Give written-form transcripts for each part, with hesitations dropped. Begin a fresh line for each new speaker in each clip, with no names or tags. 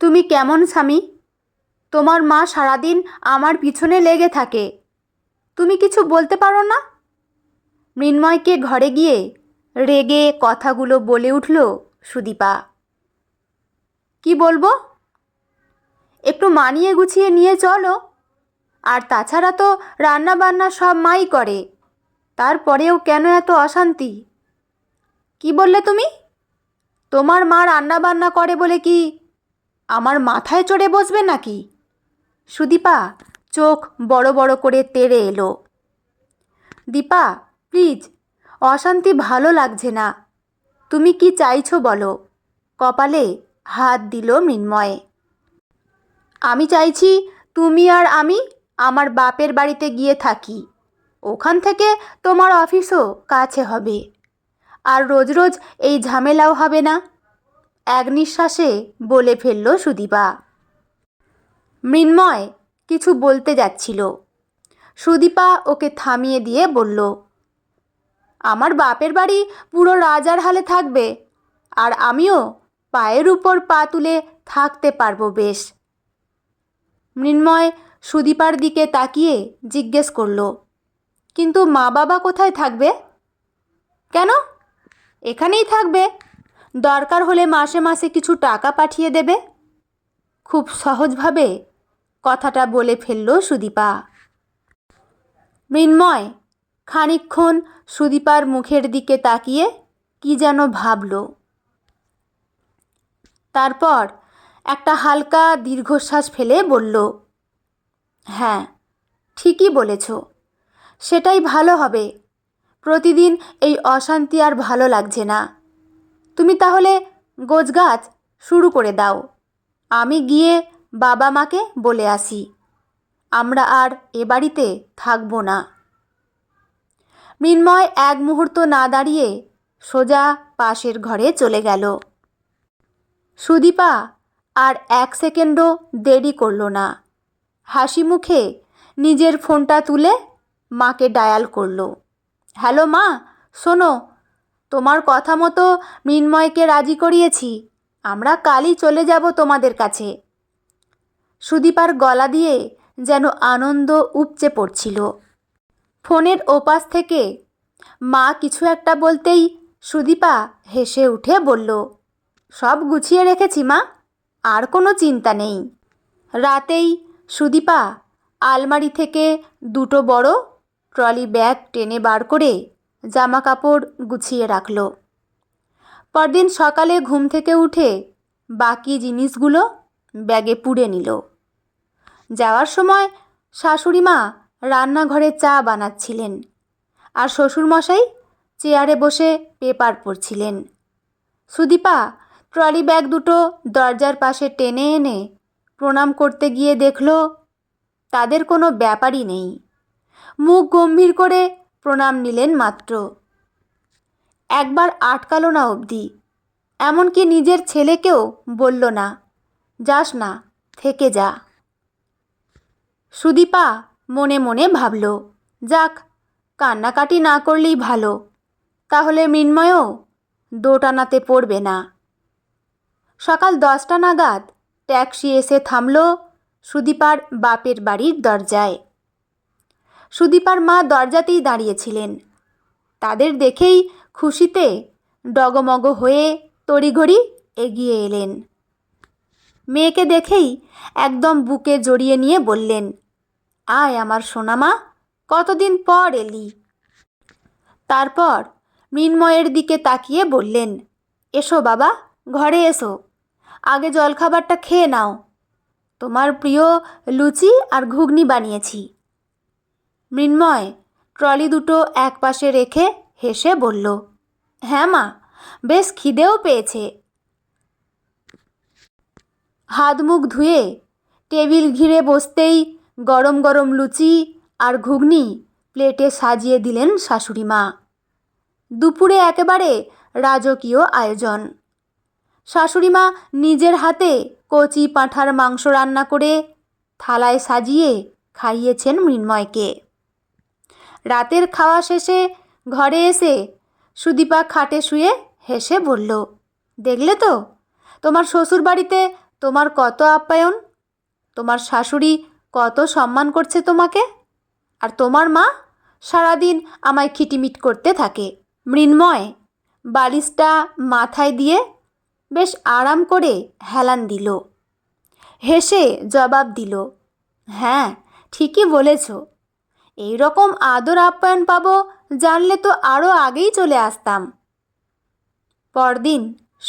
তুমি কেমন স্বামী? তোমার মা সারাদিন আমার পিছনে লেগে থাকে, তুমি কিছু বলতে পারো না? মৃন্ময়কে ঘরে গিয়ে রেগে কথাগুলো বলে উঠল সুদীপা। কি বলবো? একটু মানিয়ে গুছিয়ে নিয়ে চলো। আর তাছাড়া তো রান্না বান্না সব মাই করে, তারপরেও কেন এত অশান্তি? কি বললে তুমি? তোমার মা রান্না বান্না করে বলে কি আমার মাথায় চড়ে বসবে নাকি? সুদীপা চোখ বড় বড় করে তেড়ে এলো। দীপা, প্লিজ, অশান্তি ভালো লাগছে না। তুমি কি চাইছো বলো? কপালে হাত দিল মৃন্ময়। আমি চাইছি তুমি আর আমি আমার বাপের বাড়িতে গিয়ে থাকি। ওখান থেকে তোমার অফিসও কাছে হবে, আর রোজ রোজ এই ঝামেলাও হবে না। এক নিঃশ্বাসে বলে ফেলল সুদীপা। মৃন্ময় কিছু বলতে যাচ্ছিল, সুদীপা ওকে থামিয়ে দিয়ে বলল, আমার বাপের বাড়ি পুরো রাজার হালে থাকবে, আর আমিও পায়ের উপর পা তুলে থাকতে পারবো বেশ। মৃন্ময় সুদীপার দিকে তাকিয়ে জিজ্ঞেস করল, কিন্তু মা বাবা কোথায় থাকবে? কেন, এখানেই থাকবে। দরকার হলে মাসে মাসে কিছু টাকা পাঠিয়ে দেবে। খুব সহজভাবে কথাটা বলে ফেলল সুদীপা। মৃন্ময় খানিকক্ষণ সুদীপার মুখের দিকে তাকিয়ে কি যেন ভাবল। তারপর একটা হালকা দীর্ঘশ্বাস ফেলে বলল, হ্যাঁ, ঠিকই বলেছ, সেটাই ভালো হবে। প্রতিদিন এই অশান্তি আর ভালো লাগছে না। তুমি তাহলে গোছগাছ শুরু করে দাও, আমি গিয়ে বাবা মাকে বলে আসি আমরা আর এ বাড়িতে থাকব না। মৃন্ময় এক মুহূর্ত না দাঁড়িয়ে সোজা পাশের ঘরে চলে গেল। সুদীপা আর এক সেকেন্ডও দেরি করল না। হাসি মুখে নিজের ফোনটা তুলে মাকে ডায়াল করল। হ্যালো মা, শোনো, তোমার কথা মতো মৃন্ময়কে রাজি করিয়েছি, আমরা কালই চলে যাব তোমাদের কাছে। সুদীপার গলা দিয়ে যেন আনন্দ উপচে পড়ছিল। ফোনের ওপাশ থেকে মা কিছু একটা বলতেই সুদীপা হেসে উঠে বলল, সব গুছিয়ে রেখেছি মা, আর কোনো চিন্তা নেই। রাতেই সুদীপা আলমারি থেকে দুটো বড় ট্রলি ব্যাগ টেনে বার করে জামা কাপড় গুছিয়ে রাখল। পরদিন সকালে ঘুম থেকে উঠে বাকি জিনিসগুলো ব্যাগে পুরে নিল। যাওয়ার সময় শাশুড়ি মা রান্নাঘরে চা বানাচ্ছিলেন, আর শ্বশুরমশাই চেয়ারে বসে পেপার পড়ছিলেন। সুদীপা ট্রলি ব্যাগ দুটো দরজার পাশে টেনে এনে প্রণাম করতে গিয়ে দেখল তাদের কোনো ব্যাপারই নেই। মুখ গম্ভীর করে প্রণাম নিলেন মাত্র। একবার আটকালো না অবধি, এমনকি নিজের ছেলেকেও বলল না, যাস না, থেকে যা। সুদীপা মনে মনে ভাবল, যাক, কান্নাকাটি না করলেই ভালো, তাহলে মৃন্ময়ও দোটানাতে পড়বে না। সকাল 10টা নাগাদ ট্যাক্সি এসে থামল সুদীপার বাপের বাড়ির দরজায়। সুদীপার মা দরজাতেই দাঁড়িয়েছিলেন। তাদের দেখেই খুশিতে ডগমগ হয়ে তড়িঘড়ি এগিয়ে এলেন। মেয়েকে দেখেই একদম বুকে জড়িয়ে নিয়ে বললেন, আয় আমার সোনামা, কতদিন পর এলি। তারপর মৃন্ময়ের দিকে তাকিয়ে বললেন, এসো বাবা, ঘরে এসো, আগে জলখাবারটা খেয়ে নাও, তোমার প্রিয় লুচি আর ঘুগনি বানিয়েছি। মৃন্ময় ট্রলি দুটো একপাশে রেখে হেসে বলল, হ্যাঁ মা, বেশ খিদেও পেয়েছে। হাত মুখ ধুয়ে টেবিল ঘিরে বসতেই গরম গরম লুচি আর ঘুগনি প্লেটে সাজিয়ে দিলেন শাশুড়ি মা। দুপুরে একেবারে রাজকীয় আয়োজন। শাশুড়ি মা নিজের হাতে কচি পাঁঠার মাংস রান্না করে থালায় সাজিয়ে খাইয়েছেন মৃন্ময়কে। রাতের খাওয়া শেষে ঘরে এসে সুদীপা খাটে শুয়ে হেসে বলল, দেখলে তো, তোমার শ্বশুর বাড়িতে তোমার কত আপ্যায়ন, তোমার শাশুড়ি কত সম্মান করছে তোমাকে, আর তোমার মা সারাদিন আমায় খিটিমিট করতে থাকে। মৃন্ময় বালিশটা মাথায় দিয়ে বেশ আরাম করে হেলান দিল। হেসে জবাব দিল, হ্যাঁ ঠিকই বলেছ, এই রকম আদর আপ্যায়ন পাবো জানলে তো আরও আগেই চলে আসতাম। পরদিন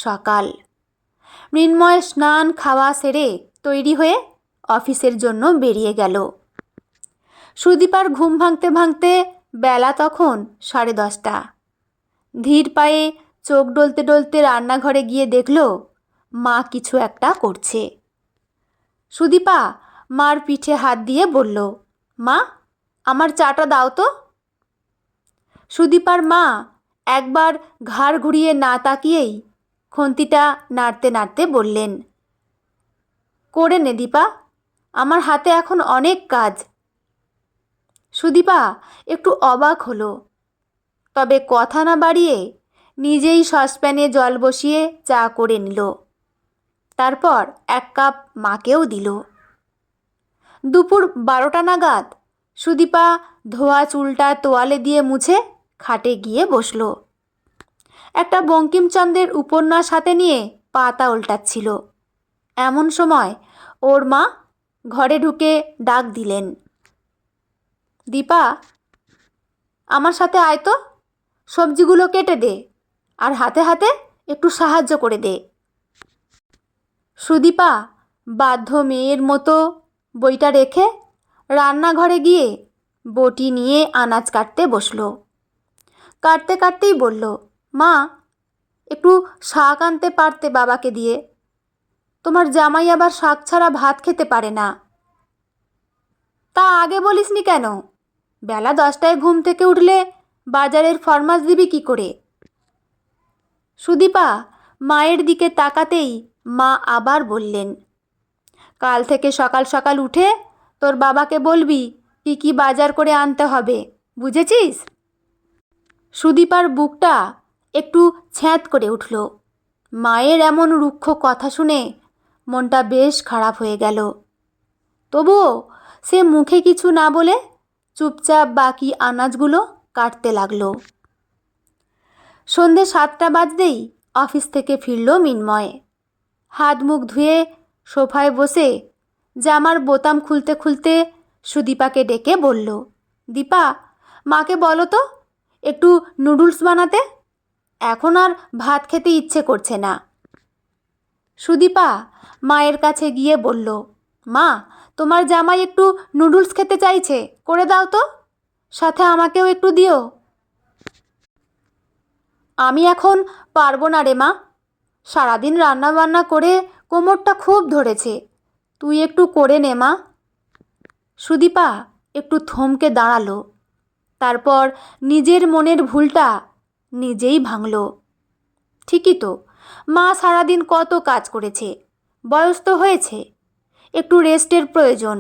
সকাল। মৃন্ময় স্নান খাওয়া সেরে তৈরি হয়ে অফিসের জন্য বেরিয়ে গেল। সুদীপার ঘুম ভাঙতে ভাঙতে বেলা তখন 10:30। ধীর পায়ে চোখ ডলতে ডলতে রান্নাঘরে গিয়ে দেখল মা কিছু একটা করছে। সুদীপা মার পিঠে হাত দিয়ে বলল, মা আমার চাটা দাও তো। সুদীপার মা একবার ঘাড় ঘুরিয়ে না তাকিয়েই খুন্তিটা নাড়তে নাড়তে বললেন, করে নে দীপা, আমার হাতে এখন অনেক কাজ। সুদীপা একটু অবাক হলো, তবে কথা না বাড়িয়ে নিজেই সসপ্যানে জল বসিয়ে চা করে নিল। তারপর 1 কাপ মাকেও দিল। দুপুর 12টা নাগাদ সুদীপা ধোয়া চুলটা তোয়ালে দিয়ে মুছে খাটে গিয়ে বসল। একটা বঙ্কিমচন্দ্রের উপন্যাস হাতে নিয়ে পাতা উল্টাচ্ছিল। এমন সময় ওর মা ঘরে ঢুকে ডাক দিলেন, দীপা আমার সাথে আয় তো, সবজিগুলো কেটে দে আর হাতে হাতে একটু সাহায্য করে দে। সুদীপা বাধ্য মেয়ের মতো বইটা রেখে রান্নাঘরে গিয়ে বটি নিয়ে আনাজ কাটতে বসলো। কাটতে কাটতেই বলল, মা একটু শাক আনতে পারতে বাবাকে দিয়ে, তোমার জামাই আবার শাক ছাড়া ভাত খেতে পারে না। তা আগে বলিসনি কেন? বেলা 10টায় ঘুম থেকে উঠলে বাজারের ফরমাশ দিবি কি করে? সুদীপা মায়ের দিকে তাকাতেই মা আবার বললেন, কাল থেকে সকাল সকাল উঠে তোর বাবাকে বলবি কি কি বাজার করে আনতে হবে, বুঝেছিস? সুদীপার বুকটা একটু ছ্যাঁত করে উঠল। মায়ের এমন রুক্ষ কথা শুনে মনটা বেশ খারাপ হয়ে গেল। তবুও সে মুখে কিছু না বলে চুপচাপ বাকি আনাজগুলো কাটতে লাগলো। সন্ধে 7টা বাজতেই অফিস থেকে ফিরল মৃন্ময়। হাত মুখ ধুয়ে সোফায় বসে জামার বোতাম খুলতে খুলতে সুদীপাকে ডেকে বলল, দীপা মাকে বলো তো একটু নুডলস বানাতে, এখন আর ভাত খেতে ইচ্ছে করছে না। সুদীপা মায়ের কাছে গিয়ে বলল, মা তোমার জামাই একটু নুডলস খেতে চাইছে, করে দাও তো, সাথে আমাকেও একটু দিও। আমি এখন পারবো না রে মা, সারাদিন রান্না বান্না করে কোমরটা খুব ধরেছে, তুই একটু করে নে মা। সুদীপা একটু থমকে দাঁড়ালো, তারপর নিজের মনের ভুলটা নিজেই ভাঙল। ঠিকই তো, মা সারাদিন কত কাজ করেছে, বয়স তো হয়েছে, একটু রেস্টের প্রয়োজন।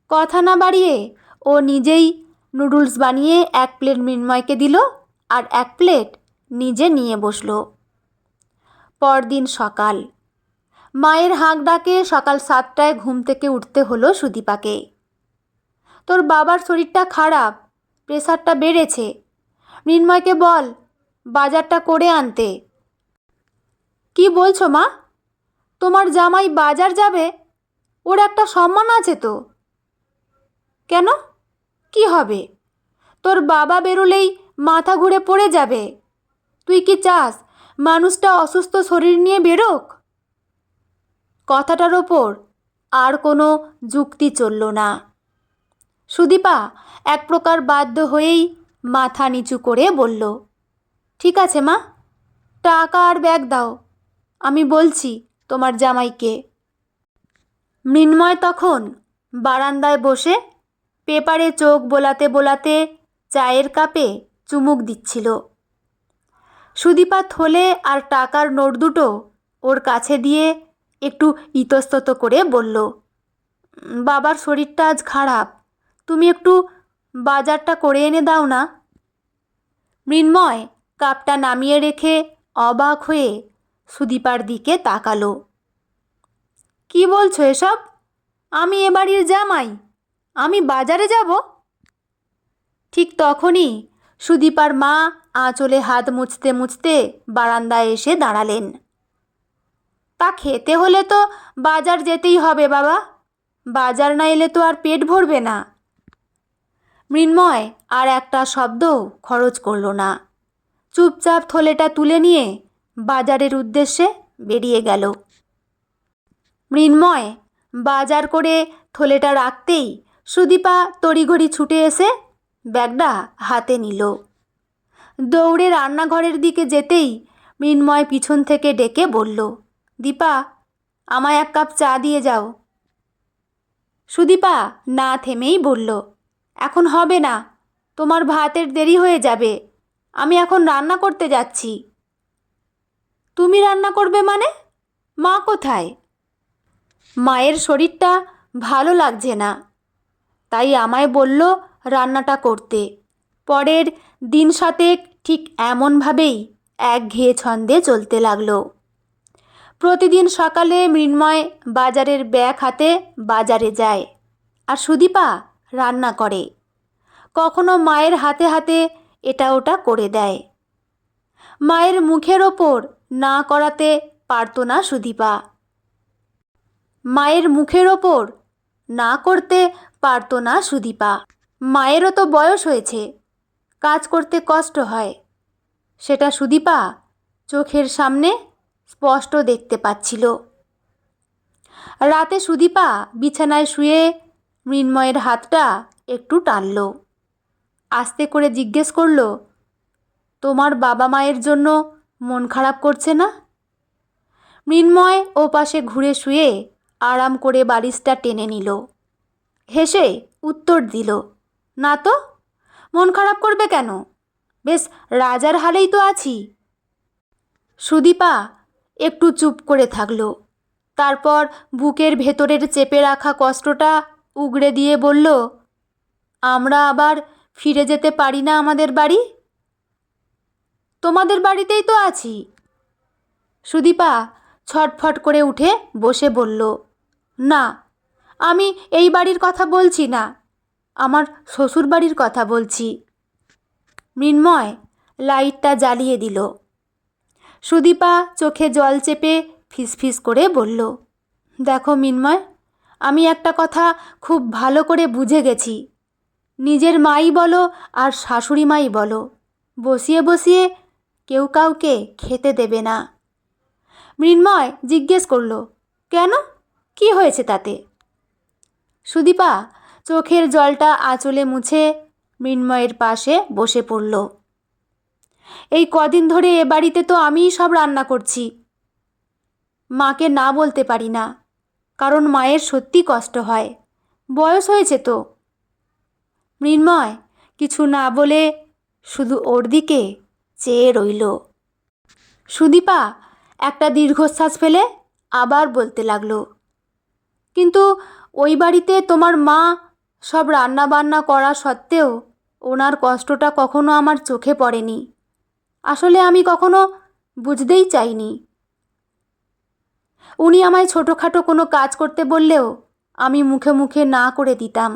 কথা না বাড়িয়ে ও নিজেই নুডলস বানিয়ে 1 প্লেট মৃন্ময়কে দিল আর 1 প্লেট নিজে নিয়ে বসল। পরদিন সকাল। মায়ের হাঁক ডাকে সকাল 7টায় ঘুম থেকে উঠতে হলো সুদীপাকে। তোর বাবার শরীরটা খারাপ, প্রেসারটা বেড়েছে, মৃন্ময়কে বল বাজারটা করে আনতে। কি বলছো মা? তোমার জামাই বাজার যাবে? ওর একটা সম্মান আছে তো। কেন, কি হবে? তোর বাবা বেরোলেই মাথা ঘুরে পড়ে যাবে। তুই কি চাস মানুষটা অসুস্থ শরীর নিয়ে বেরোক? কথাটার ওপর আর কোনো যুক্তি চলল না। সুদীপা এক প্রকার বাধ্য হয়েই মাথা নিচু করে বলল, ঠিক আছে মা, টাকা আর ব্যাগ দাও, আমি বলছি তোমার জামাইকে। মৃন্ময় তখন বারান্দায় বসে পেপারে চোখ বোলাতে বোলাতে চায়ের কাপে চুমুক দিচ্ছিল। সুদীপা থলে আর টাকার নোট দুটো ওর কাছে দিয়ে একটু ইতস্তত করে বলল, বাবার শরীরটা আজ খারাপ, তুমি একটু বাজারটা করে এনে দাও না। মৃন্ময় কাপটা নামিয়ে রেখে অবাক হয়ে সুদীপার দিকে তাকালো। কি বলছো এসব? আমি এ বাড়ির জামাই, আমি বাজারে যাব? ঠিক তখনই সুদীপার মা আঁচলে হাত মুছতে মুছতে বারান্দায় এসে দাঁড়ালেন। তা খেতে হলে তো বাজার যেতেই হবে বাবা, বাজার না এলে তো আর পেট ভরবে না। মৃন্ময় আর একটা শব্দও খরচ করল না, চুপচাপ থলেটা তুলে নিয়ে বাজারের উদ্দেশ্যে বেরিয়ে গেল। মৃন্ময় বাজার করে থলেটা রাখতেই সুদীপা তড়িঘড়ি ছুটে এসে ব্যাগটা হাতে নিল। দৌড়ে রান্নাঘরের দিকে যেতেই মৃন্ময় পিছন থেকে ডেকে বলল, দীপা, আমায় এক কাপ চা দিয়ে যাও। সুদীপা না থেমেই বলল, এখন হবে না, তোমার ভাতের দেরি হয়ে যাবে, আমি এখন রান্না করতে যাচ্ছি। তুমি রান্না করবে মানে? মা কোথায়? মায়ের শরীরটা ভালো লাগছে না, তাই আমায় বলল রান্নাটা করতে। পরের দিন সাতেক ঠিক এমনভাবেই একঘেয়ে ছন্দে চলতে লাগলো। প্রতিদিন সকালে মৃন্ময় বাজারের ব্যাগ হাতে বাজারে যায়, আর সুদীপা রান্না করে। কখনো মায়ের হাতে হাতে এটা ওটা করে দেয়। মায়ের মুখের ওপর না করাতে পারত না সুদীপা, মায়ের মুখের ওপর না করতে পারত না সুদীপা। মায়েরও তো বয়স হয়েছে, কাজ করতে কষ্ট হয়, সেটা সুদীপা চোখের সামনে স্পষ্ট দেখতে পাচ্ছিল। রাতে সুদীপা বিছানায় শুয়ে মৃন্ময়ের হাতটা একটু টানল, আস্তে করে জিজ্ঞেস করল, তোমার বাবা মায়ের জন্য মন খারাপ করছে না? মৃন্ময় ও পাশে ঘুরে শুয়ে আরাম করে বালিশটা টেনে নিল, হেসে উত্তর দিল, না তো, মন খারাপ করবে কেন, বেশ রাজার হালেই তো আছি। সুদীপা একটু চুপ করে থাকল, তারপর বুকের ভেতরের চেপে রাখা কষ্টটা উগড়ে দিয়ে বলল, আমরা আবার ফিরে যেতে পারি না আমাদের বাড়ি? তোমাদের বাড়িতেই তো আছি। সুদীপা ছটফট করে উঠে বসে বলল, না, আমি এই বাড়ির কথা বলছি না, আমার শ্বশুর বাড়ির কথা বলছি। মৃন্ময় লাইটটা জ্বালিয়ে দিল। সুদীপা চোখে জল চেপে ফিসফিস করে বলল, দেখো মৃন্ময়, আমি একটা কথা খুব ভালো করে বুঝে গেছি, নিজের মাই বলো আর শাশুড়ি মাই বলো, বসিয়ে বসিয়ে কেউ কাউকে খেতে দেবে না। মৃন্ময় জিজ্ঞেস করল, কেন, কি হয়েছে তাতে? সুদীপা চোখের জলটা আঁচলে মুছে মৃন্ময়ের পাশে বসে পড়ল। এই কদিন ধরে এ বাড়িতে তো আমিই সব রান্না করছি, মাকে না বলতে পারি না, কারণ মায়ের সত্যি কষ্ট হয়, বয়স হয়েছে তো। মৃন্ময় কিছু না বলে শুধু ওর দিকে চেয়ে রইল। সুদীপা একটা দীর্ঘশ্বাস ফেলে আবার বলতে লাগলো, কিন্তু ওই বাড়িতে তোমার মা সব রান্না বান্না করা সত্ত্বেও ওনার কষ্টটা কখনো আমার চোখে পড়েনি, আসলে আমি কখনো বুঝতেই চাইনি। উনি আমায় ছোটোখাটো কোনো কাজ করতে বললেও আমি মুখে মুখে না করে দিতাম,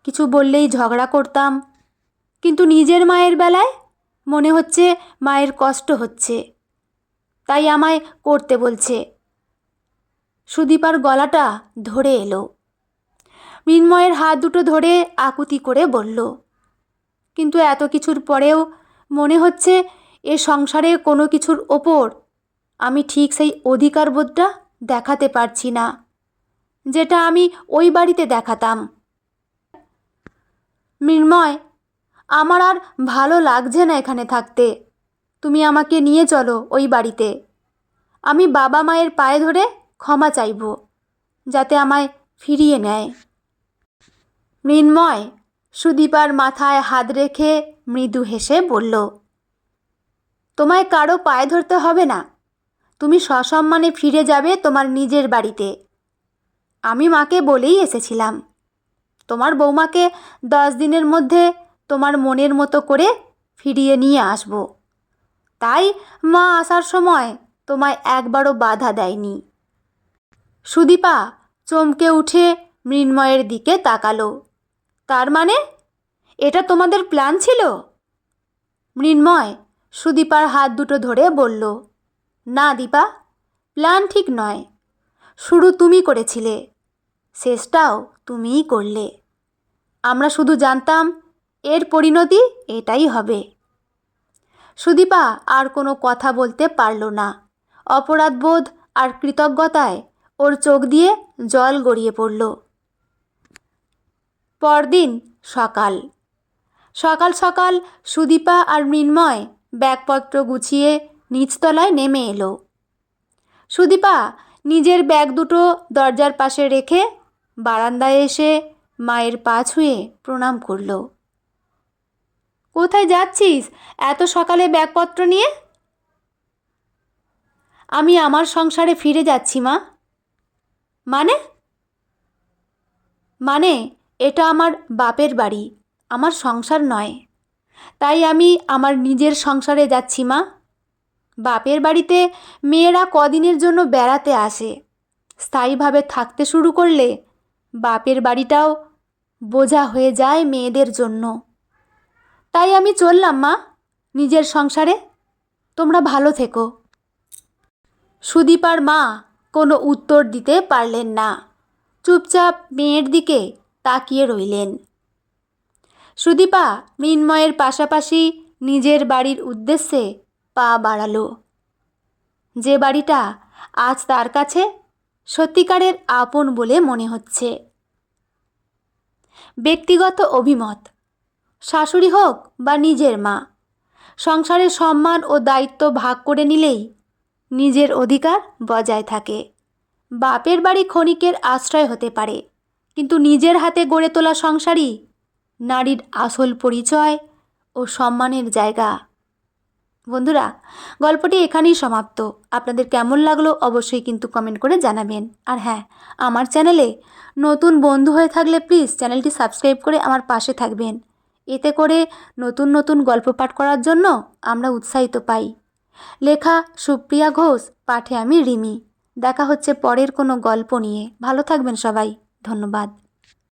কিছু বললেই ঝগড়া করতাম, কিন্তু নিজের মায়ের বেলায় মনে হচ্ছে মায়ের কষ্ট হচ্ছে, তাই আমায় করতে বলছে। সুদীপার গলাটা ধরে এলো। মৃন্ময়ের হাত দুটো ধরে আকুতি করে বলল, কিন্তু এত কিছুর পরেও মনে হচ্ছে এ সংসারে কোনো কিছুর ওপর আমি ঠিক সেই অধিকারবোধটা দেখাতে পারছি না, যেটা আমি ওই বাড়িতে দেখাতাম। মৃন্ময়, আমার আর ভালো লাগছে না এখানে থাকতে, তুমি আমাকে নিয়ে চলো ওই বাড়িতে, আমি বাবা মায়ের পায়ে ধরে ক্ষমা চাইব, যাতে আমায় ফিরিয়ে নেয়। মৃন্ময় সুদীপার মাথায় হাত রেখে মৃদু হেসে বলল, তোমায় কারো পায়ে ধরতে হবে না, তুমি সসম্মানে ফিরে যাবে তোমার নিজের বাড়িতে। আমি মাকে বলেই এসেছিলাম, তোমার বৌমাকে 10 দিনের মধ্যে তোমার মনের মতো করে ফিরিয়ে নিয়ে আসব, তাই মা আসার সময় তোমায় একবারও বাধা দেয়নি। সুদীপা চমকে উঠে মৃন্ময়ের দিকে তাকালো। তার মানে এটা তোমাদের প্ল্যান ছিল? মৃন্ময় সুদীপার হাত দুটো ধরে বলল, না দীপা, প্ল্যান ঠিক নয়। শুরু তুমি করেছিলে, শেষটাও তুমিই করলে। আমরা শুধু জানতাম এর পরিণতি এটাই হবে। সুদীপা আর কোনো কথা বলতে পারল না। অপরাধবোধ আর কৃতজ্ঞতায় ওর চোখ দিয়ে জল গড়িয়ে পড়ল। পরদিন সকাল সকাল সকাল সুদীপা আর মৃন্ময় ব্যাগপত্র গুছিয়ে নিচতলায় নেমে এলো। সুদীপা নিজের ব্যাগ দুটো দরজার পাশে রেখে বারান্দায় এসে মায়ের পা ছুঁয়ে প্রণাম করল। কোথায় যাচ্ছিস এত সকালে ব্যাগপত্র নিয়ে? আমি আমার সংসারে ফিরে যাচ্ছি মা। মানে? মানে এটা আমার বাপের বাড়ি, আমার সংসার নয়। তাই আমি আমার নিজের সংসারে যাচ্ছি মা। বাপের বাড়িতে মেয়েরা কদিনের জন্য বেড়াতে আসে, স্থায়ীভাবে থাকতে শুরু করলে বাপের বাড়িটাও বোঝা হয়ে যায় মেয়েদের জন্য। তাই আমি চললাম মা নিজের সংসারে। তোমরা ভালো থেকো। সুদীপার মা কোনো উত্তর দিতে পারলেন না, চুপচাপ মেয়ের দিকে তাকিয়ে রইলেন। সুদীপা মৃন্ময়ের পাশাপাশি নিজের বাড়ির উদ্দেশ্যে পা বাড়ালো, যে বাড়িটা আজ তার কাছে সত্যিকারের আপন বলে মনে হচ্ছে। ব্যক্তিগত অভিমত, শাশুড়ি হোক বা নিজের মা, সংসারের সম্মান ও দায়িত্ব ভাগ করে নিলেই নিজের অধিকার বজায় থাকে। বাপের বাড়ি ক্ষণিকের আশ্রয় হতে পারে, কিন্তু নিজের হাতে গড়ে তোলা সংসারই নারীর আসল পরিচয় ও সম্মানের জায়গা। বন্ধুরা, গল্পটি এখানেই সমাপ্ত। আপনাদের কেমন লাগলো অবশ্যই কিন্তু কমেন্ট করে জানাবেন। আর হ্যাঁ, আমার চ্যানেলে নতুন বন্ধু হয়ে থাকলে প্লিজ চ্যানেলটি সাবস্ক্রাইব করে আমার পাশে থাকবেন। এতে করে নতুন নতুন গল্প পাঠ করার জন্য আমরা উৎসাহিত পাই। লেখা সুপ্রিয়া ঘোষ, পাঠে আমি রিমি। দেখা হচ্ছে পরের কোনো গল্প নিয়ে। ভালো থাকবেন সবাই। ধন্যবাদ।